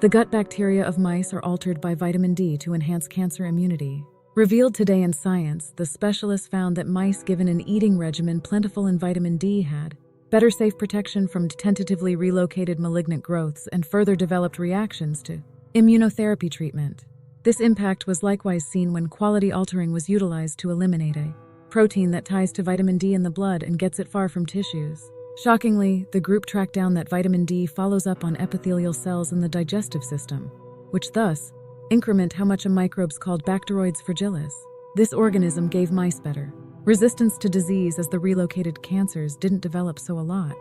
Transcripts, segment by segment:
The gut bacteria of mice are altered by vitamin D to enhance cancer immunity. Revealed today in Science, the specialists found that mice given an eating regimen plentiful in vitamin D had better safe protection from tentatively relocated malignant growths and further developed reactions to immunotherapy treatment. This impact was likewise seen when quality altering was utilized to eliminate a protein that ties to vitamin D in the blood and gets it far from tissues. Shockingly, the group tracked down that vitamin D follows up on epithelial cells in the digestive system, which thus increment how much a microbes called Bacteroides fragilis. This organism gave mice better resistance to disease as the relocated cancers didn't develop so a lot.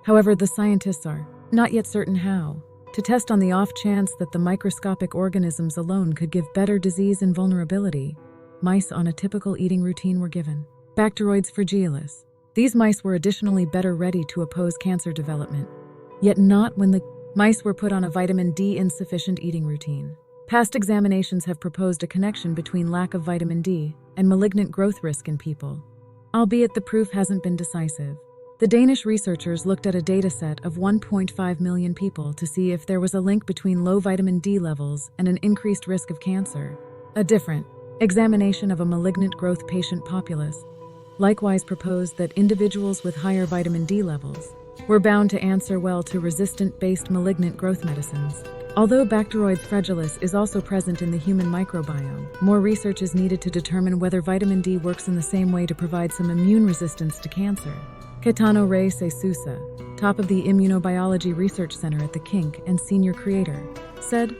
However, the scientists are not yet certain how to test on the off chance that the microscopic organisms alone could give better disease invulnerability. Mice on a typical eating routine were given Bacteroides fragilis. These mice were additionally better ready to oppose cancer development, yet not when the mice were put on a vitamin D insufficient eating routine. Past examinations have proposed a connection between lack of vitamin D and malignant growth risk in people, albeit the proof hasn't been decisive. The Danish researchers looked at a data set of 1.5 million people to see if there was a link between low vitamin D levels and an increased risk of cancer. A different examination of a malignant growth patient populace likewise proposed that individuals with higher vitamin D levels were bound to answer well to resistant-based malignant growth medicines. Although Bacteroides fragilis is also present in the human microbiome, more research is needed to determine whether vitamin D works in the same way to provide some immune resistance to cancer. Caetano Reis Sousa, top of the Immunobiology Research Center at the KINC and senior creator, said,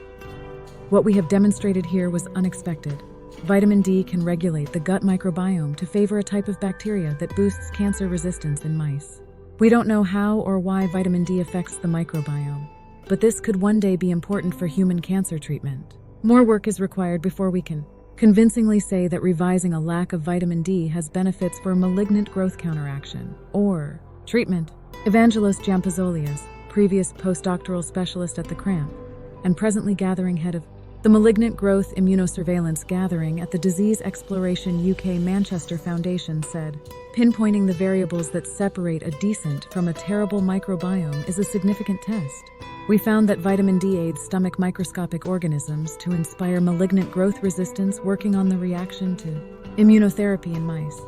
"What we have demonstrated here was unexpected. Vitamin D can regulate the gut microbiome to favor a type of bacteria that boosts cancer resistance in mice. We don't know how or why vitamin D affects the microbiome, but this could one day be important for human cancer treatment. More work is required before we can convincingly say that revising a lack of vitamin D has benefits for malignant growth counteraction or treatment." Evangelos Giampazzolias, previous postdoctoral specialist at the CRAMP and presently gathering head of the Malignant Growth Immunosurveillance Gathering at the Disease Exploration UK Manchester Foundation, said, "Pinpointing the variables that separate a decent from a terrible microbiome is a significant test. We found that vitamin D aids stomach microscopic organisms to inspire malignant growth resistance, working on the reaction to immunotherapy in mice.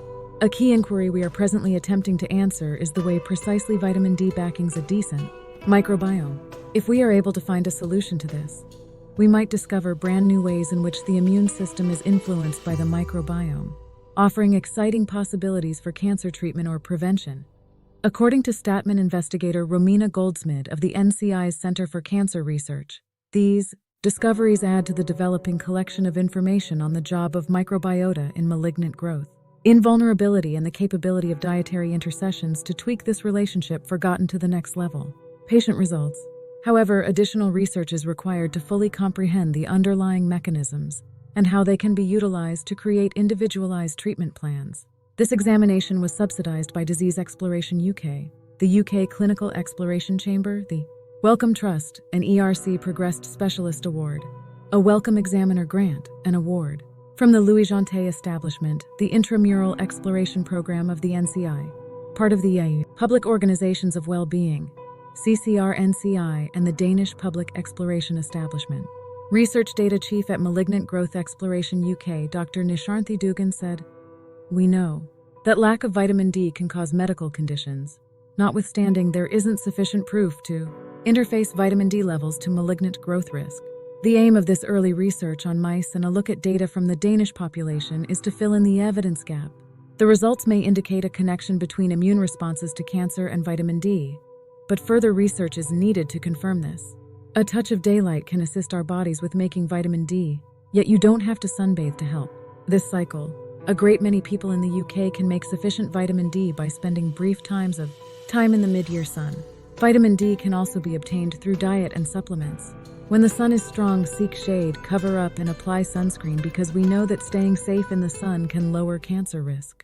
A key inquiry we are presently attempting to answer is the way precisely vitamin D backings a decent microbiome. If we are able to find a solution to this, we might discover brand new ways in which the immune system is influenced by the microbiome, offering exciting possibilities for cancer treatment or prevention." According to Statman investigator Romina Goldsmid of the NCI's Center for Cancer Research, these discoveries add to the developing collection of information on the job of microbiota in malignant growth, invulnerability, and the capability of dietary intercessions to tweak this relationship forgotten to the next level. Patient results. However, additional research is required to fully comprehend the underlying mechanisms and how they can be utilized to create individualized treatment plans. This examination was subsidized by Disease Exploration UK, the UK Clinical Exploration Chamber, the Wellcome Trust, an ERC Progressed Specialist Award, a Wellcome Examiner Grant, an award from the Louis Janté Establishment, the Intramural Exploration Program of the NCI, part of the EU, Public Organizations of Well-Being, CCR-NCI, and the Danish Public Exploration Establishment. Research Data Chief at Malignant Growth Exploration UK, Dr. Nisharnthi Dugan, said, "We know that lack of vitamin D can cause medical conditions. Notwithstanding, there isn't sufficient proof to interface vitamin D levels to malignant growth risk. The aim of this early research on mice and a look at data from the Danish population is to fill in the evidence gap. The results may indicate a connection between immune responses to cancer and vitamin D, but further research is needed to confirm this. A touch of daylight can assist our bodies with making vitamin D, yet you don't have to sunbathe to help. This cycle, a great many people in the UK can make sufficient vitamin D by spending brief times of time in the mid-year sun. Vitamin D can also be obtained through diet and supplements. When the sun is strong, seek shade, cover up, and apply sunscreen because we know that staying safe in the sun can lower cancer risk."